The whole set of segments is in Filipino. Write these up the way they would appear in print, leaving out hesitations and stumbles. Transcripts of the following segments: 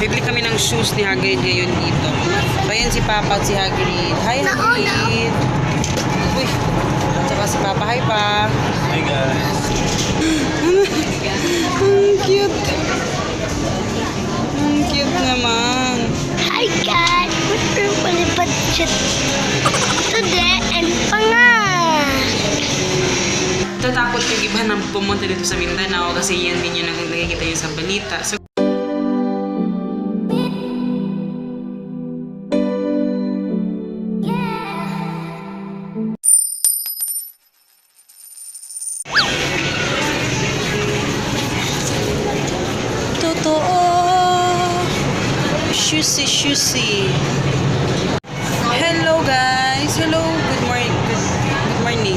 Bibili kami ng shoes ni Hagrid ngayon dito. So, ayan si Papa at si Hagrid. Hi, Hagrid! Uy! Tsaka si Papa. Hi, Pa! Hi, guys! Ang cute! Ang cute naman! Hi guys! We're palipad siya today and pangas! Tatakot yung iba na pumunta dito sa Mindanao kasi yan din yung nakikita nyo sa balita. So, totoo! Shusi! Hello guys! Hello! Good morning! Good morning!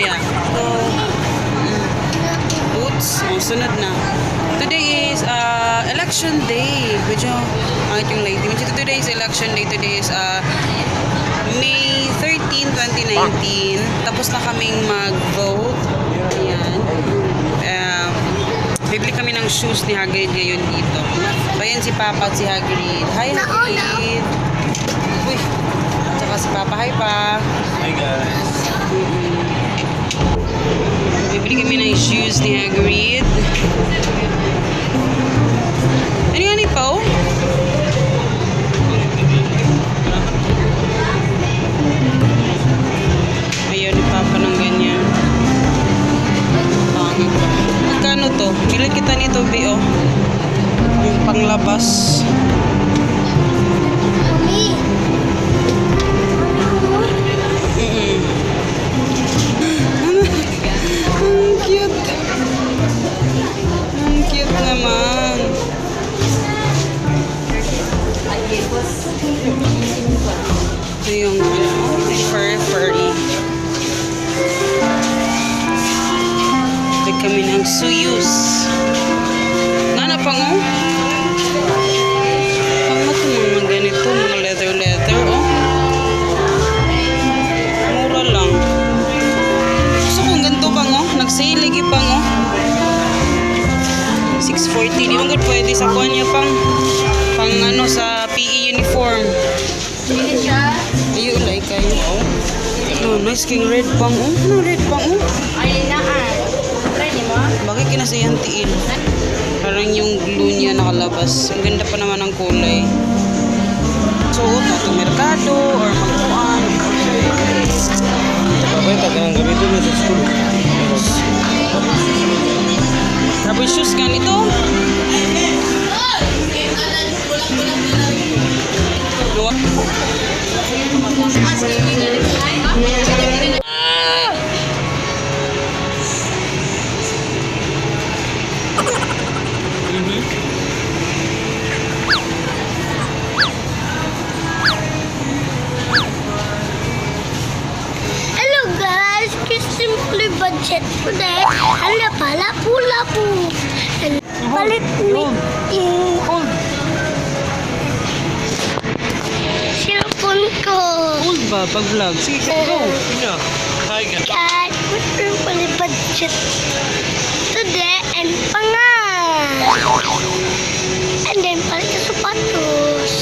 Yeah. So, boots. Sunod na. Today is election day. Medyo yung lighting. Today is election day. Today is May 13, 2019. Tapos na kaming mag-vote. Ayan. Bibili kami ng shoes ni Hagrid ngayon dito. So, ayan si Papa at si Hagrid. Hi, Hagrid! Uy! Tsaka si Papa. Hi, Pa! Hi, guys! Bibili kami ng shoes ni Hagrid. Ano yan, Ipaw? Ayaw ni Papa ng ganyan. Pangit. Magkano to? Bilan kita nito, B.O. Yung panglabas. Mami! Ang cute. Ang cute naman. Ito yung furry. Ito kami ng suyus. Nana pa nga. Pang ito mga ganito, mga leather, oh. Mura lang. Gusto kong ganito pa nga. Nag-sale lagi pa nga. 640. Di ba nga pwede sa kuha niya pang ano sa PE uniform. Hindi siya. Ayaw ulay kayo. No, nice king red pang oh. Ano red pang oh? Ay na try niyo mo? Bakit kinasiyantiin? Parang yung glue niya nakalabas. Ang ganda pa naman ng kulay. So, ito merkado or magpuan. Pabenta ka ng ganito na sa school. Rubber shoes ka nito? Dua. Hello guys! Simply budget today. Hala pala lapu. Palit ni cellphone ko. Old ba? Pag-vlog. Sige, go. Yeah. Hi, guys! Guys, we're palit budget today and pangas. And then palit sa sapatos.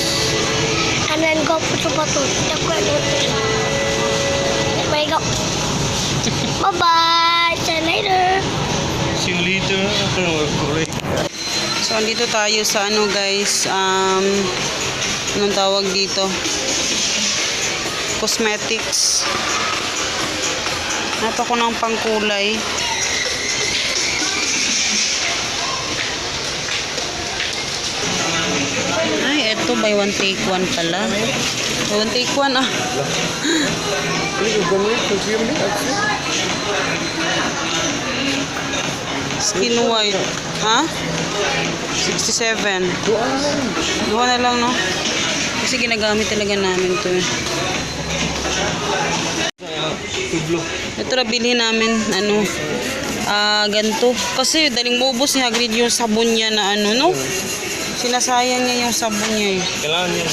And then go po sapatos. Ako ano ito. There we go. Bye-bye. See you later. See you later. Correct. So, andito tayo sa ano guys, anong tawag dito? Cosmetics. Hanap ako ng pangkulay. Ay, eto buy one take one pala. Buy one take one ah. Skin white. Ha? 67. Duha na lang, no? Kasi ginagamit talaga namin to. Ito na bilhin namin, ano, ganito. Kasi daling maubos ni Hagrid yung sabon niya na ano, no? Sinasayang niya yung sabon niya eh. Kailangan niya.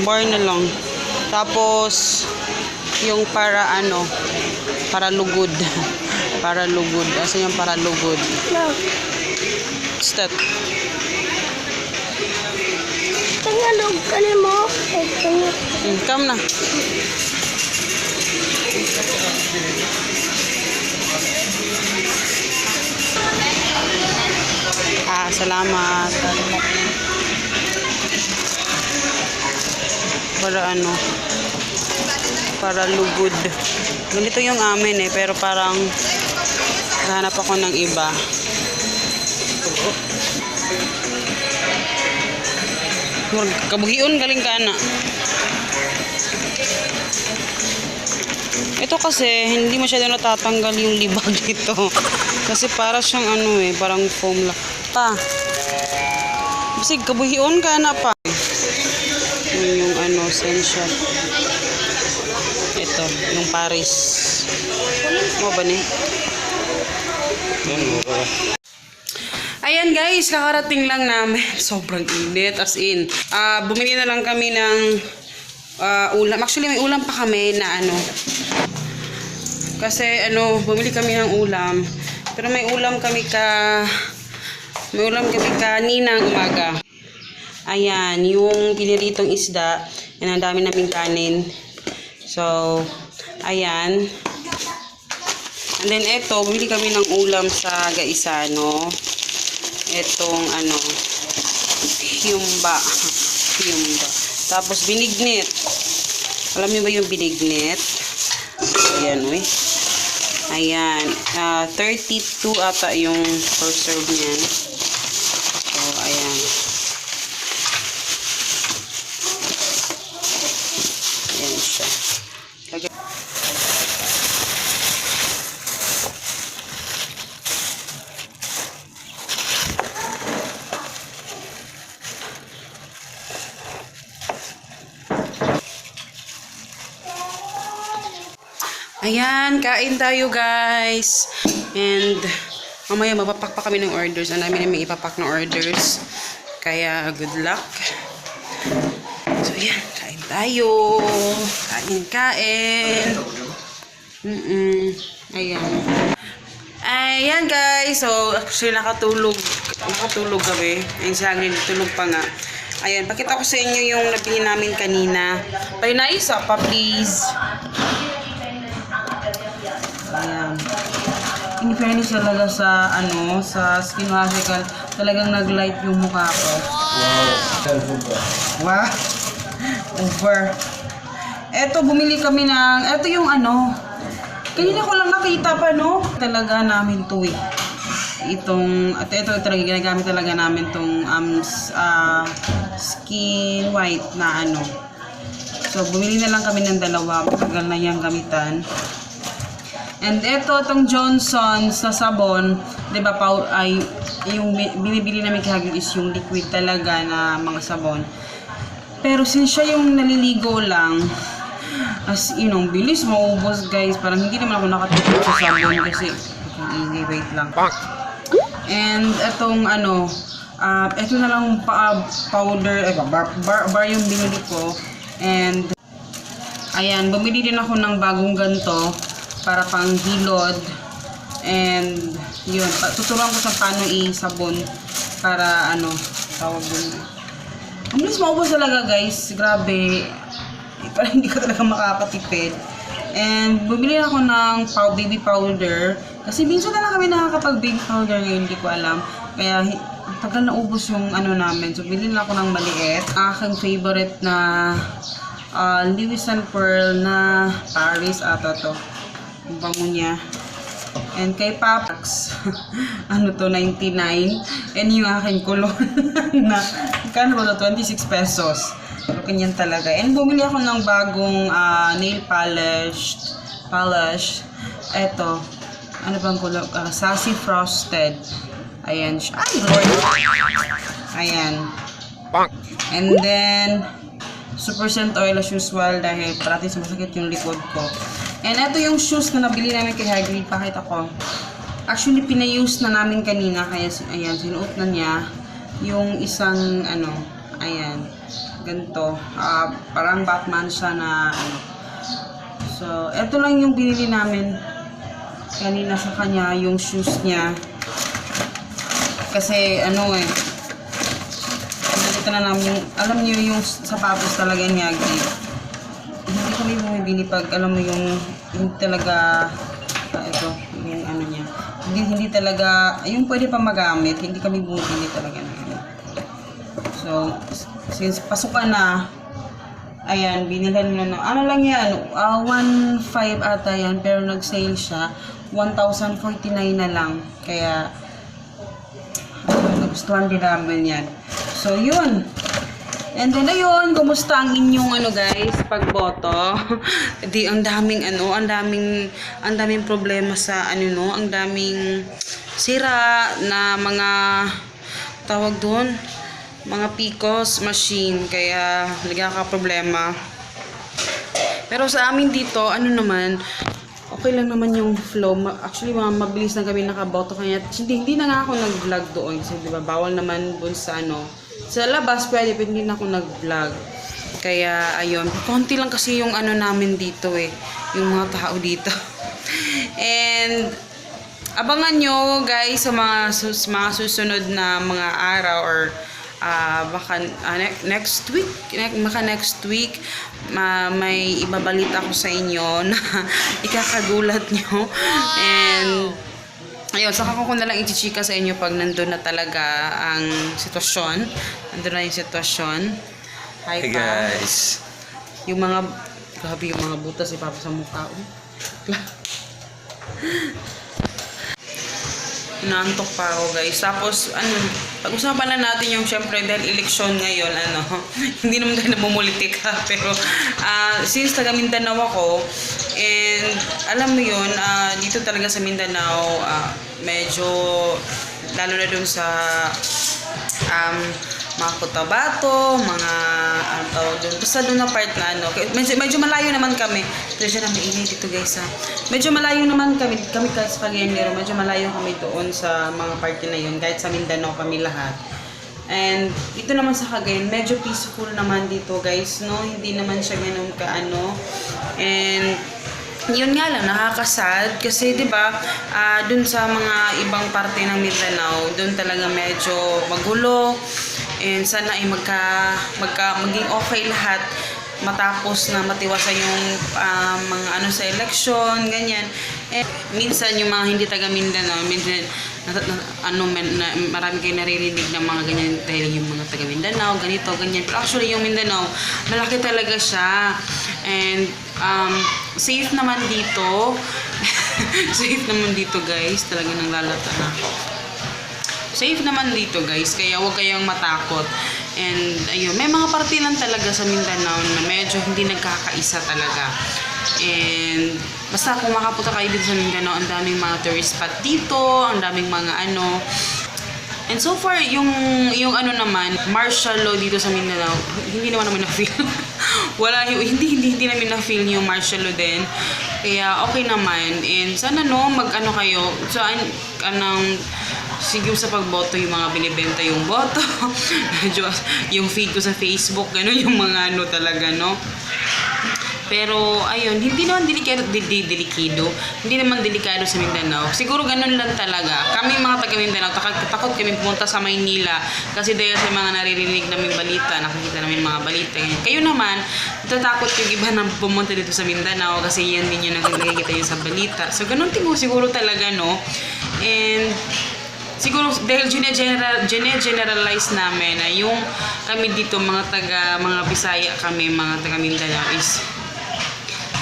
Bar na lang. Tapos, yung para ano, para lugod. Para lugod. Asan yung para lugod? No. What's that? Nalog ka ni mo. Come na. Salamat. Para ano? Para lugod. Ganito yung amin eh, pero parang hanap ako ng iba. Kabuhion galing ka na. Ito kasi hindi masyado natatanggal yung libag nito. Kasi para siyang ano eh, parang foam lang. Pa. Bisig kabuhion ka na pa. Yun yung ano, Sensia. Ito, yung Paris. Mo ba ni? Ayan guys, kakarating lang namin. Sobrang init, as in. Bumili na lang kami ng ulam. Actually, may ulam pa kami na ano. Kasi ano, bumili kami ng ulam. Pero may ulam kami kaninang umaga. Ayan, yung piniritong isda. Yan, ang dami naming kanin. So, ayan. And then, eto, bumili kami ng ulam sa Gaisano. Etong, ano, hyumba. Tapos, binignit. Alam niyo ba yung binignit? Ayan, uy. Ayan. 32 ata yung per serve niyan. So, ayan. Ayan siya. Ayan, kain tayo guys. And mamaya mapapak pa kami ng orders. Ang dami namin ipapak ng orders. Kaya good luck. So ayan, kain tayo. Kain. Ayan. Ayan guys. So actually nakatulog kami. Ayun si Hagrid, tulog pa nga. Ayan, pakita ko sa inyo yung nabili namin kanina. Pahinay isa pa please. Ayan. In fairness talaga sa ano, sa Skin Magical, talagang nag-light yung mukha ko. Wow. Over. Eto, bumili kami ng, eto yung ano, kanina ko lang nakita pa, no? Talaga namin to eh. Ito talaga, ginagamit talaga namin tong Skin White na ano. So, bumili na lang kami ng dalawa. Matagal na yung gamitan. And ito, itong Johnson's na sabon, di ba, ay yung binibili namin kahagin is yung liquid talaga na mga sabon. Pero since siya yung naliligo lang, as in, ang bilis maubos guys. Parang hindi naman ako nakatipid sa sabon kasi, okay, wait lang. And itong ano, ito na lang powder, bar yung binili ko. And, ayan, bumili din ako ng bagong ganito para pang hilod. And yun, tuturuan ko sa paano i-sabon para ano, tawag din. Ang bilis maubos talaga guys, grabe. Parang hindi ko talaga makakatipid. And bumili ako ng baby powder kasi minsan na lang kami nakakapag baby powder ngayon, hindi ko alam. Kaya tagal na ubos yung ano namin. So bili na ako ng maliit. Aking favorite na Lewis and Pearl na Paris ata to. Ang bango niya. And kay Papax, ano to, 99. And yung aking kulon na, kano ba to, 26 pesos. Pero kanyan talaga. And bumili ako ng bagong nail polish. Eto, ano bang kulon? Sassy Frosted. Ayan siya. Ay, Lord! Ayan. And then, Super Scent Oil as usual dahil parati sumasakit yung likod ko. And ito yung shoes na nabili namin kay Hagrid. Pakita ko. Actually, pinayuse na namin kanina. Kaya, ayan, sinuot na niya. Yung isang, ano, ayan, ganito. Parang Batman siya na, ano. So, ito lang yung binili namin kanina sa kanya, yung shoes niya. Kasi, ano eh, nakita na namin yung, alam niyo yung sapatos talaga niya, hindi kami bumibili pag alam mo yung hindi talaga ito yung ano niya, hindi talaga yung pwede pa magamit, hindi kami bumibili talaga ng ano. So since pasukan na, ayan, binilhan nila na ano lang yan, 1.5 ata yan, pero nag-sale siya 1,049 na lang, kaya nagustuhan din namin yan. So yun. And then ayun, kumusta ang inyong ano guys, pagboto? Di ang daming ano, ang daming problema sa ano no, ang daming sira na mga tawag doon, mga PCOS machine, kaya nagkaka-problema. Pero sa amin dito, ano naman, okay lang naman yung flow. Actually, mabilis na kami nakaboto, kaya hindi na nga ako nag-vlog doon kasi di ba bawal naman doon sa ano. Sa labas pwede, pero hindi na ako nag-vlog. Kaya, ayun. Konti lang kasi yung ano namin dito eh. Yung mga tao dito. And, abangan nyo guys sa mga susunod na mga araw or baka next week. Baka next week, may ibabalita ko sa inyo na ikakagulat nyo. And, ayun, saka ko na lang ichichika sa inyo pag nandun na talaga ang sitwasyon. Nandun na yung sitwasyon. Hi Hey pa. guys. Yung mga, grabe yung mga butas si Papa sa mukha. Inaantok pa ako guys. Tapos, ano, pag-usapan na natin yung syempre dahil eleksyon ngayon, ano, hindi naman tayo namumulitika. Pero, since taga Mindanao ako, and alam mo yun, dito talaga sa Mindanao, medyo, lalo na dun sa, mga Cotabato, mga, ano tawag dun, basta dun na part na, ano, medyo malayo naman kami. Medyo na mainit dito guys, ha. Medyo malayo naman kami kahit sa Cagayanero, medyo malayo kami doon sa mga party na yun, kahit sa Mindanao kami lahat. And dito naman sa Cagayan, medyo peaceful naman dito guys, no? Hindi naman siya ganun kaano. And yun nga lang, nakakasad kasi 'di ba, dun sa mga ibang parte ng Mindanao, dun talaga medyo magulo. And sana ay maging okay lahat matapos na matiwasan yung mga ano sa election, ganyan. Eh, minsan yung mga hindi taga Mindanao, minsan marami kayo naririnig ng mga ganyan dahil yung mga taga Mindanao, ganito, ganyan. Pero actually yung Mindanao, malaki talaga siya. And safe naman dito. Safe naman dito guys, talaga nang lalata na. Safe naman dito guys, kaya huwag kayong matakot. And ayun, may mga parte lang talaga sa Mindanao na medyo hindi nagkakaisa talaga. And basta kung makapunta kayo dito sa Mindanao, ang daming mga tourist spot dito, ang daming mga ano. And so far, yung ano naman, martial law dito sa Mindanao, hindi naman na-feel. Hindi namin na-feel yung martial law din. Kaya okay naman. And sana no, mag-ano kayo, saan, sige sa pagboto, yung mga binibenta yung boto. Yung feed ko sa Facebook, gano'n yung mga ano talaga, no? Pero, ayun, hindi naman delikado. Hindi naman delikado sa Mindanao. Siguro ganun lang talaga. Kami mga taga Mindanao, takot kami pumunta sa Maynila. Kasi dahil sa mga naririnig namin balita, nakikita namin mga balita. Kayo naman, tatakot yung iba na pumunta dito sa Mindanao kasi yan din yung nakikita yun sa balita. So, ganun siguro talaga, no? And siguro dahil generalize namin na yung kami dito mga Bisaya kami, mga taga Mindanao is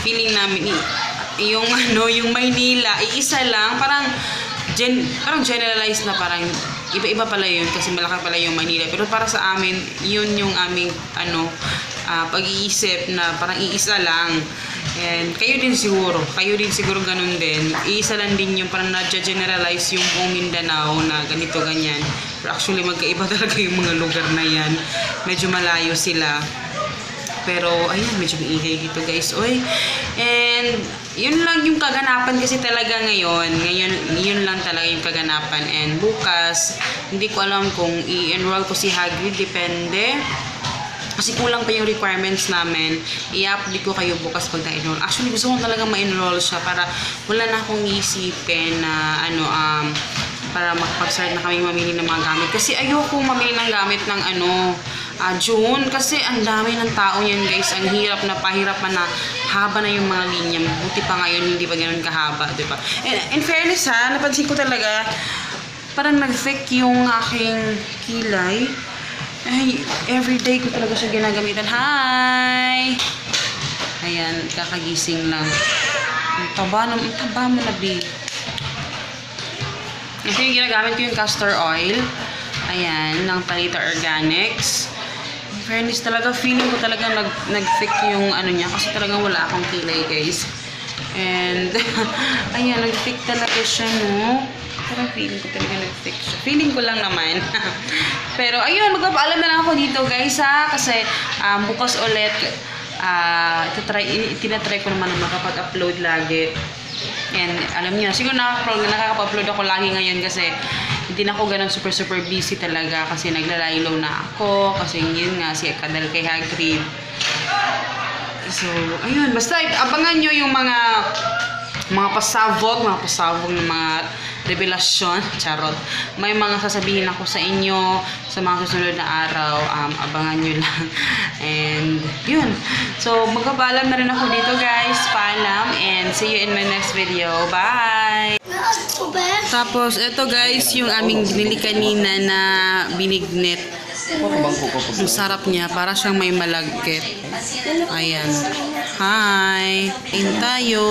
feeling namin yung yung Maynila iisa lang, parang generalized na, parang iba-iba pala yun kasi malaki pala yung Manila, pero para sa amin yun yung aming pag-iisip na parang iisa lang. And kayo din siguro ganun din, iisa lang din yung parang na-generalize yung buong Mindanao na ganito ganyan, pero actually magkaiba talaga yung mga lugar na yan, medyo malayo sila. Pero, ayan, medyo maingay dito guys. Oy. And, yun lang yung kaganapan kasi talaga ngayon. Yun lang talaga yung kaganapan. And bukas, hindi ko alam kung i-enroll ko si Hagrid. Depende. Kasi kulang pa yung requirements namin. I-update ko kayo bukas pag na-enroll. Actually, gusto ko talaga ma-enroll siya para wala na akong isipin na para makapag-start na kami mamili ng mga gamit. Kasi ayoko mamili ng gamit ng June. Kasi ang dami ng tao yan guys. Ang hirap na na haba na yung mga linya. Buti pa ngayon hindi pa ganun kahaba, di ba? In fairness ha, napansin ko talaga parang nag-thick yung aking kilay. Ay, everyday ko talaga siya ginagamitan. Hi! Ayan, kakagising lang. Ang taba mo na, B. Ito yung ginagamit ko yung castor oil. Ayan, ng Talita Organics. In fairness talaga, feeling ko talaga nag-thick yung ano niya. Kasi talagang wala akong kilay, guys. And, ayan, nag-thick talaga siya, no? Parang feeling ko talaga nag-thick siya. Feeling ko lang naman. Pero, ayun, magpapaalam na lang ako dito, guys, ha? Kasi, bukas ulit, tinatry ko naman na makapag-upload lagi. And alam niyo, siguro nakaka-upload ako lagi ngayon kasi hindi na ako ganun super busy talaga kasi naglalaylo na ako. Kasi yun nga, si Kadal kay Hagrid. So, ayun. Basta abangan nyo yung mga pasabog ng mga revelasyon. Charot. May mga sasabihin ako sa inyo sa mga susunod na araw. Abangan nyo lang. And, yun. So, magpapaalam na rin ako dito, guys. Paalam. And, see you in my next video. Bye! Tapos, ito guys, yung aming binili kanina na binignet. Ang sarap niya. Para siyang may malagkit. Ayan. Hi! Kain tayo!